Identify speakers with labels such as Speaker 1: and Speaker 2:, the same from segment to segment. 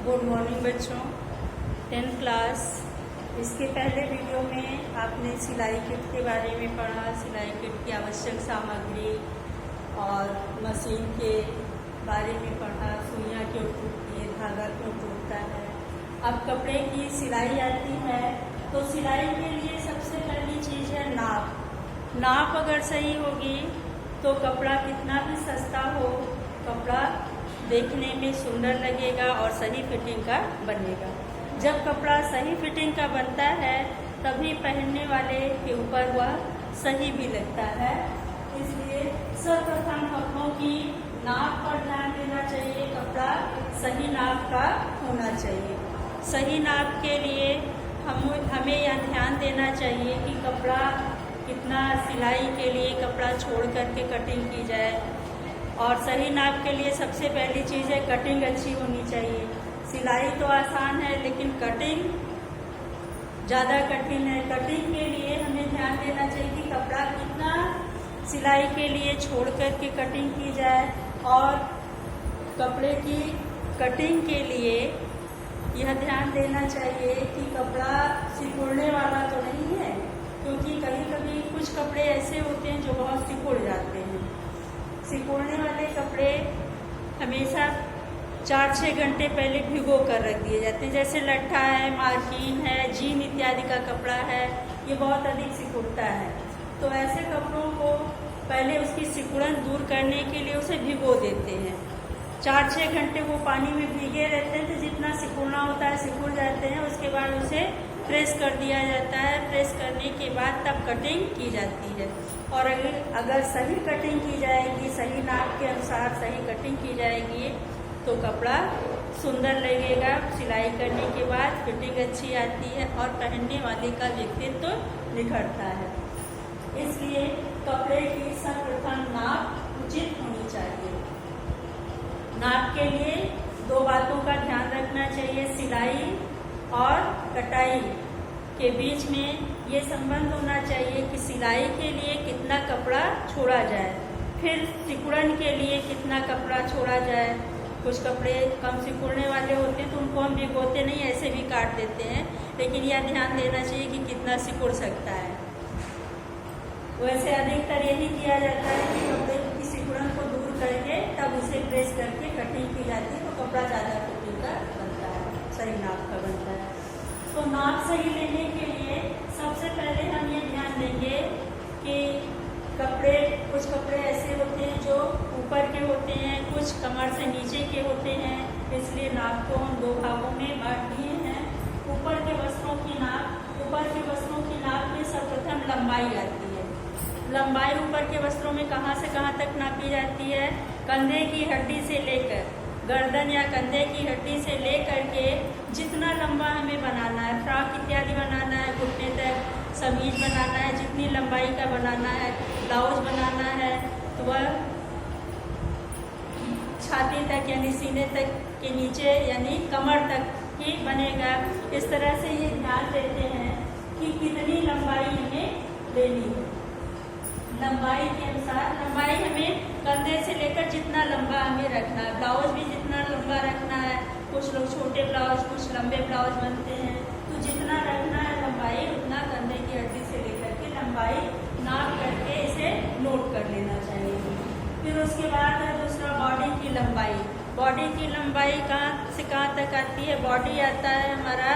Speaker 1: Good morning बच्चों। 10th class. इसके पहले वीडियो में आपने सिलाई किट के बारे में पढ़ा, सिलाई किट की आवश्यक सामग्री और मशीन के बारे में पढ़ा, सुइयाँ क्यों टूटती है, धागा क्यों टूटता है। अब कपड़े की सिलाई आती है तो सिलाई के लिए सबसे पहली चीज़ है नाप। नाप अगर सही होगी तो कपड़ा कितना भी सस्ता हो, कपड़ा देखने में सुंदर लगेगा और सही फिटिंग का बनेगा। जब कपड़ा सही फिटिंग का बनता है तभी पहनने वाले के ऊपर वह सही भी लगता है। इसलिए सर्वप्रथम कपड़ों की नाप पर ध्यान देना चाहिए। कपड़ा सही नाप का होना चाहिए। सही नाप के लिए हमें यह ध्यान देना चाहिए कि कपड़ा कितना, सिलाई के लिए कपड़ा छोड़ करके कटिंग की जाए। और सही नाप के लिए सबसे पहली चीज़ है कटिंग अच्छी होनी चाहिए। सिलाई तो आसान है लेकिन कटिंग ज़्यादा कठिन है। कटिंग के लिए हमें ध्यान देना चाहिए कि कपड़ा कितना सिलाई के लिए छोड़ करके कटिंग की जाए। और कपड़े की कटिंग के लिए यह ध्यान देना चाहिए कि कपड़ा सिकुड़ने वाला तो नहीं है, क्योंकि कभी कभी कुछ कपड़े ऐसे होते हैं जो बहुत सिकुड़ जाते हैं। सिकुड़ने वाले कपड़े हमेशा 4-6 घंटे पहले भिगो कर रख दिए जाते हैं। जैसे लट्ठा है, मार्किन है, जीन इत्यादि का कपड़ा है, ये बहुत अधिक सिकुड़ता है। तो ऐसे कपड़ों को पहले उसकी सिकुड़न दूर करने के लिए उसे भिगो देते हैं। 4-6 घंटे वो पानी में भीगे रहते हैं तो जितना सिकुड़ना होता है सिकुड़ जाते हैं। उसके बाद उसे प्रेस कर दिया जाता है। प्रेस करने के बाद तब कटिंग की जाती है। और अगर सही कटिंग की जाएगी, सही नाप के अनुसार सही कटिंग की जाएगी तो कपड़ा सुंदर लगेगा। सिलाई करने के बाद फिटिंग अच्छी आती है और पहनने वाले का व्यक्तित्व निखरता है। इसलिए कपड़े की सर्वप्रथम नाप उचित होनी चाहिए। नाप के लिए 2 बातों का ध्यान रखना चाहिए। सिलाई और कटाई के बीच में ये संबंध होना चाहिए कि सिलाई के लिए कितना कपड़ा छोड़ा जाए, फिर सिकुड़न के लिए कितना कपड़ा छोड़ा जाए। कुछ कपड़े कम सिकुड़ने वाले होते हैं तो उनको हम भिगोते नहीं, ऐसे भी काट देते हैं, लेकिन यह ध्यान देना चाहिए कि कितना सिकुड़ सकता है। वैसे अधिकतर यही किया जाता है कि कपड़े की सिकुड़न को दूर करके तब उसे प्रेस करके कटिंग की जाती है तो कपड़ा ज़्यादा फिटिंग का बनता है, सही नाप का बनता है। तो नाप सही लेने के लिए सबसे पहले हम ये ध्यान देंगे कि कुछ कपड़े ऐसे होते हैं जो ऊपर के होते हैं, कुछ कमर से नीचे के होते हैं। इसलिए नाप को हम 2 भागों में बांट दिए हैं। ऊपर के वस्त्रों की नाप में सर्वप्रथम लंबाई आती है। लंबाई ऊपर के वस्त्रों में कहाँ से कहाँ तक नापी जाती है? कंधे की हड्डी से लेकर गर्दन या कंधे की हड्डी से लेकर के जितना लंबा हमें बनाना है, फ्रॉक इत्यादि बनाना है, घुटने तक समीज बनाना है, जितनी लंबाई का बनाना है, ब्लाउज बनाना है, तो वह छाती तक यानी सीने तक के नीचे यानी कमर तक ही बनेगा। इस तरह से ये ध्यान देते हैं कि कितनी लंबाई हमें लेनी है। लंबाई के अनुसार लंबाई हमें कंधे से लेकर जितना लंबा हमें रखना है, ब्लाउज भी जितना लंबा रखना है। कुछ लोग छोटे ब्लाउज, कुछ लंबे ब्लाउज बनते हैं, तो जितना रखना है लंबाई उतना कंधे की हड्डी से लेकर के लंबाई नाप करके इसे नोट कर लेना चाहिए। फिर उसके बाद है दूसरा बॉडी की लंबाई। बॉडी की लंबाई कहाँ से कहाँ तक आती है? बॉडी आता है हमारा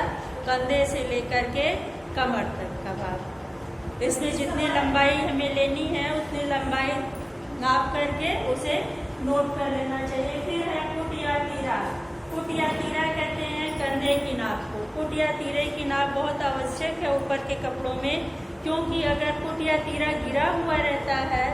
Speaker 1: कंधे से लेकर के कमर तक का भाग। इसमें जितनी लंबाई हमें लेनी है उतनी लंबाई नाप करके उसे नोट कर लेना चाहिए। फिर है फुट या तीरा। फुट या तीरा कहते हैं कंधे की नाप को। फुट या तीरे की नाप बहुत आवश्यक है ऊपर के कपड़ों में, क्योंकि अगर फुट या तीरा गिरा हुआ रहता है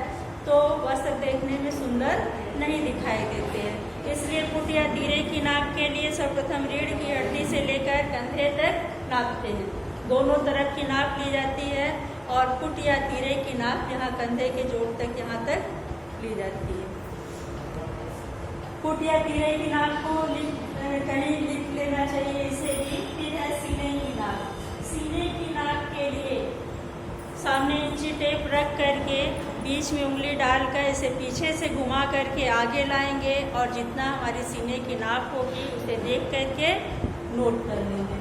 Speaker 1: तो वस्त्र देखने में सुंदर नहीं दिखाई देते हैं। इसलिए फुट या तीरे की नाप के लिए सर्वप्रथम रीढ़ की हड्डी से लेकर कंधे तक नापते हैं। दोनों तरफ की नाप ली जाती है और फुट या तीरे की नाप यहाँ कंधे के जोड़ तक यहाँ तक ली जाती है। फुट या तीरे की नाप को कहीं लिख लेना चाहिए इसे भी। फिर है सीने की नाप। सीने की नाप के लिए सामने इंची टेप रख करके बीच में उंगली डालकर इसे पीछे से घुमा करके आगे लाएंगे और जितना हमारी सीने की नाप होगी उसे देख करके नोट कर लेंगे।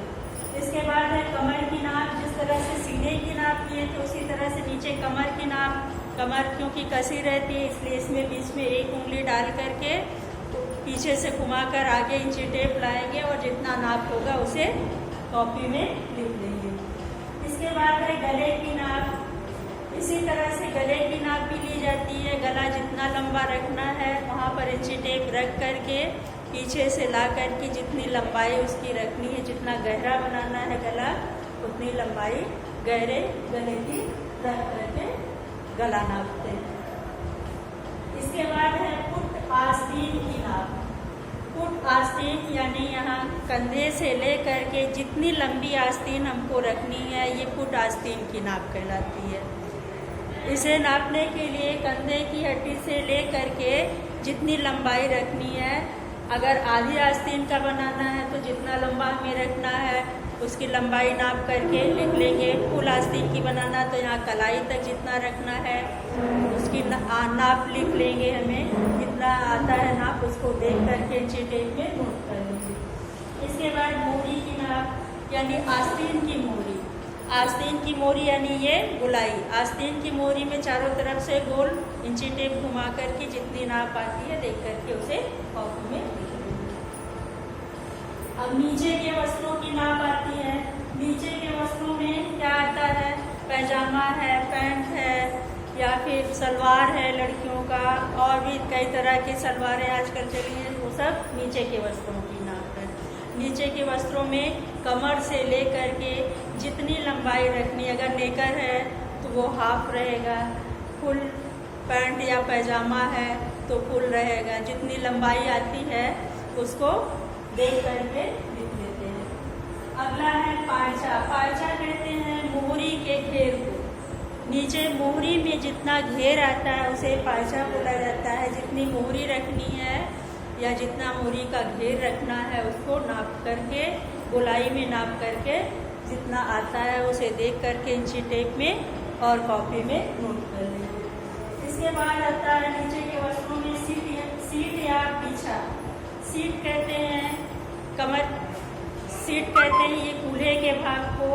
Speaker 1: इसके बाद है कमर की नाप। जिस तरह से सीने की नाप लिए तो उसी तरह से नीचे कमर की नाप। कमर क्योंकि कसी रहती है इसलिए इसमें बीच में एक उंगली डाल करके पीछे से घुमाकर आगे इंची टेप लाएंगे और जितना नाप होगा उसे कॉपी में लिख लेंगे। इसके बाद है गले की नाप। इसी तरह से गले की नाप भी ली जाती है। गला जितना लंबा रखना है वहाँ पर इंची टेप रख करके पीछे से ला करके जितनी लंबाई उसकी रखनी है, जितना गहरा बनाना है गला उतनी लंबाई गहरे गले की रख करके गला नापते हैं। इसके बाद है फुट आस्तीन की नाप। फुट आस्तीन यानी यहाँ कंधे से ले करके जितनी लंबी आस्तीन हमको रखनी है ये फुट आस्तीन की नाप कहलाती है। इसे नापने के लिए कंधे की हड्डी से ले करके जितनी लंबाई रखनी है, अगर आधी आस्तीन का बनाना है तो जितना लंबा हमें रखना है उसकी लंबाई नाप करके लिख लेंगे। फुल आस्तीन की बनाना तो यहाँ कलाई तक जितना रखना है उसकी नाप लिख लेंगे। हमें जितना आता है नाप उसको देख करके इंची टेप में नोट कर लेंगे। इसके बाद मोरी की नाप यानी आस्तीन की मोरी। आस्तीन की मोरी यानी ये गोलाई। आस्तीन की मोरी में चारों तरफ से गोल इंची टेप घुमा करके जितनी नाप आती है देख करके उसे कॉपी में लिख लेंगे। अब नीचे के वस्त्रों की नाप आती है। नीचे के वस्त्रों में क्या आता है? पैजामा है, पैंट है या फिर सलवार है लड़कियों का, और भी कई तरह की सलवारें आजकल चली हैं, वो सब नीचे के वस्त्रों की नाप है। नीचे के वस्त्रों में कमर से ले करके जितनी लंबाई रखनी, अगर नेकर है तो वो हाफ रहेगा, फुल पैंट या पैजामा है तो फुल रहेगा। जितनी लंबाई आती है उसको देख करके लिख लेते हैं। अगला है पायचा। पायचा कहते हैं मोहरी के घेर को। नीचे मोहरी में जितना घेर आता है उसे पायचा बोला जाता है। जितनी मोहरी रखनी है या जितना मोहरी का घेर रखना है उसको नाप करके गोलाई में नाप करके जितना आता है उसे देख करके इंची टेप में और कॉपी में नोट कर लेंगे। इसके बाद आता है नीचे के वस्त्रों में सीट या पीछा। सीट कहते हैं कमर, सीट कहते हैं ये कूल्हे के भाग को।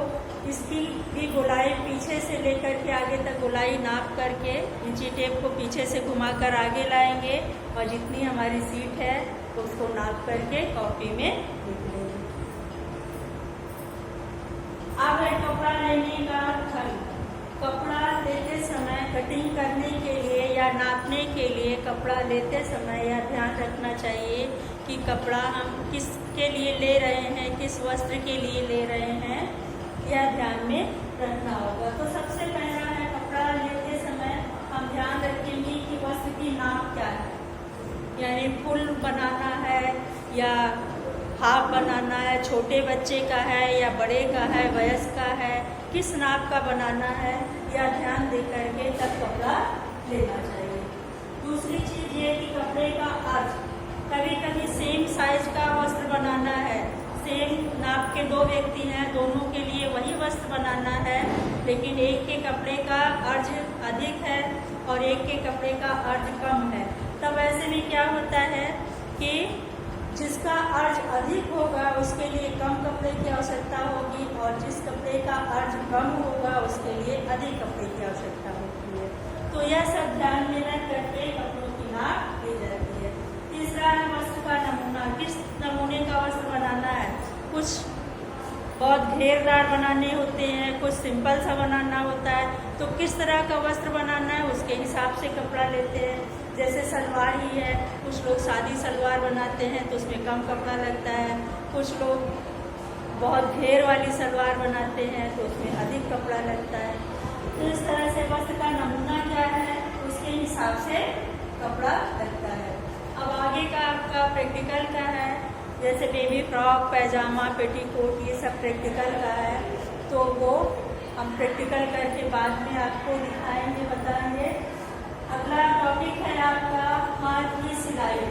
Speaker 1: इसकी भी गोलाई पीछे से लेकर के आगे तक गोलाई नाप करके इंची टेप को पीछे से घुमाकर आगे लाएंगे और जितनी हमारी सीट है तो उसको नाप करके कॉपी में लिख लेंगे। अब है कपड़ा लेने का ढंग। कपड़ा लेते समय कटिंग करने के लिए या नापने के लिए कपड़ा लेते समय यह ध्यान रखना चाहिए कि कपड़ा हम किसके लिए ले रहे हैं, किस वस्त्र के लिए ले रहे हैं, यह ध्यान में रखना होगा। तो सबसे पहला है कपड़ा लेते समय हम ध्यान रखेंगे कि वस्त्र की नाप क्या है, यानी फुल बनाना है या हाफ बनाना है, छोटे बच्चे का है या बड़े का है, वयस्क का है, किस नाप का बनाना है या ध्यान दे करके तब कपड़ा लेना चाहिए। दूसरी चीज़ ये कि कपड़े का अर्ज। कभी कभी सेम साइज का वस्त्र बनाना है, सेम नाप के दो व्यक्ति हैं, दोनों के लिए वही वस्त्र बनाना है, लेकिन एक के कपड़े का अर्ज अधिक है और एक के कपड़े का अर्ज कम है। तब ऐसे में क्या होता है कि जिसका अर्ज अधिक होगा उसके लिए कम कपड़े की आवश्यकता होगी और जिस कपड़े का अर्ज कम होगा उसके लिए अधिक कपड़े की आवश्यकता होती है। तो यह सब ध्यान में रख करके कपड़ों की नाप ली जाती है। तीसरा है वस्त्र का नमूना। किस नमूने का वस्त्र बनाना है? कुछ बहुत घेरदार बनाने होते हैं, कुछ सिंपल सा बनाना होता है। तो किस तरह का वस्त्र बनाना है उसके हिसाब से कपड़ा लेते हैं। जैसे सलवार ही है, कुछ लोग सादी सलवार बनाते हैं तो उसमें कम कपड़ा लगता है, कुछ लोग बहुत घेर वाली सलवार बनाते हैं तो उसमें अधिक कपड़ा लगता है। तो इस तरह से वस्त्र का नमूना क्या है उसके हिसाब से कपड़ा लगता है। अब आगे का आपका प्रैक्टिकल का है, जैसे बेबी फ्रॉक, पैजामा, पेटीकोट, ये सब प्रैक्टिकल का है, तो वो हम प्रैक्टिकल करके बाद में आपको दिखाएंगे, बताएंगे। अगला टॉपिक है आपका हाथ की सिलाई।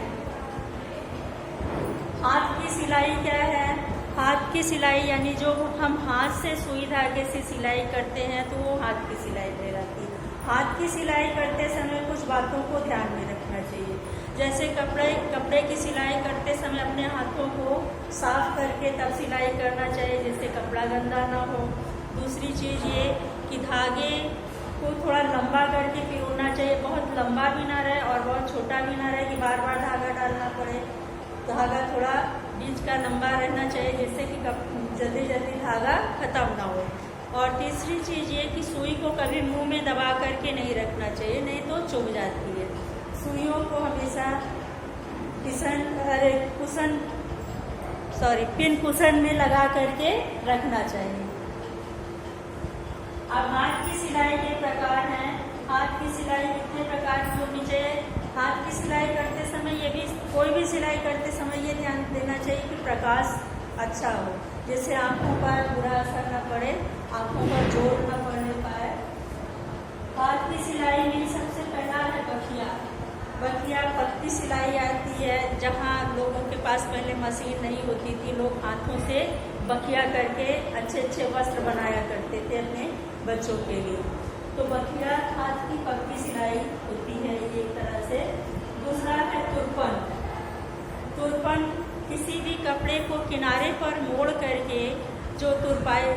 Speaker 1: हाथ की सिलाई क्या है? हाथ की सिलाई यानी जो हम हाथ से सुई धागे से सिलाई करते हैं तो वो हाथ की सिलाई कहलाती है। हाथ की सिलाई करते समय कुछ बातों को ध्यान में रखना चाहिए। जैसे कपड़े की सिलाई करते समय अपने हाथों को साफ करके तब सिलाई करना चाहिए, जिससे कपड़ा गंदा ना हो। दूसरी चीज़ ये कि धागे को थोड़ा लंबा करके पिरोना चाहिए, बहुत लंबा भी ना रहे और बहुत छोटा भी ना रहे कि बार बार धागा डालना पड़े। धागा थोड़ा बीच का लंबा रहना चाहिए, जिससे कि जल्दी जल्दी धागा खत्म ना हो। और तीसरी चीज़ ये कि सुई को कभी मुंह में दबा करके नहीं रखना चाहिए, नहीं तो चुभ जाती है। सुइयों को हमेशा पिन कुशन में लगा करके रखना चाहिए। अब हाथ की सिलाई के प्रकार हैं। हाथ की सिलाई कितने प्रकार की होनी चाहिए? हाथ की सिलाई करते समय कोई भी सिलाई करते समय ये ध्यान देना चाहिए कि प्रकाश अच्छा हो, जिससे आंखों पर बुरा असर न पड़े, आंखों पर जोर न पड़ने पाए। हाथ की सिलाई में सबसे पहला है बखिया। बखिया पत्ती सिलाई आती है, जहाँ लोगों के पास पहले मशीन नहीं होती थी, लोग हाथों से बखिया करके अच्छे अच्छे वस्त्र बनाया करते थे अपने बच्चों के लिए। तो बखिया हाथ की पक्की सिलाई होती है ये एक तरह से। दूसरा है तुरपन। तुरपन किसी भी कपड़े को किनारे पर मोड़ करके जो तुरपाई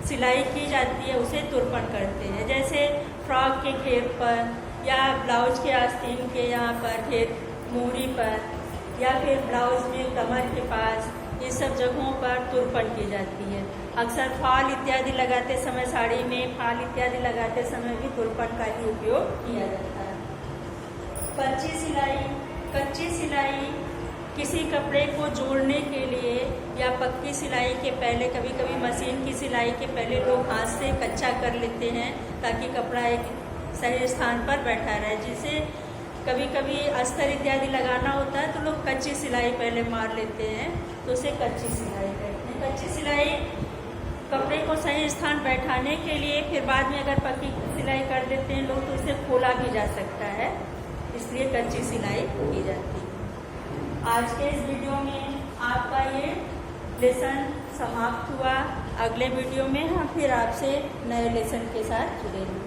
Speaker 1: सिलाई की जाती है उसे तुरपन करते हैं। जैसे फ्रॉक के घेर पर या ब्लाउज के आस्तीन के यहाँ पर घेर मोहरी पर या फिर ब्लाउज में कमर के पास, ये सब जगहों पर तुरपन की जाती है। अक्सर फाल इत्यादि लगाते समय, साड़ी में फाल इत्यादि लगाते समय भी तुरपन का ही उपयोग किया जाता है। कच्ची सिलाई। कच्ची सिलाई किसी कपड़े को जोड़ने के लिए या पक्की सिलाई के पहले, कभी कभी मशीन की सिलाई के पहले लोग हाथ से कच्चा कर लेते हैं ताकि कपड़ा एक सही स्थान पर बैठा रहे। जिसे कभी कभी अस्तर इत्यादि लगाना होता है तो लोग कच्ची सिलाई पहले मार लेते हैं, तो उसे कच्ची सिलाई कहते हैं। कच्ची सिलाई कपड़े को सही स्थान बैठाने के लिए फिर बाद में अगर पक्की सिलाई कर देते हैं लोग तो इसे खोला भी जा सकता है, इसलिए कच्ची सिलाई की जाती है। आज के इस वीडियो में आपका ये लेसन समाप्त हुआ। अगले वीडियो में हम फिर आपसे नए लेसन के साथ जुड़ेंगे।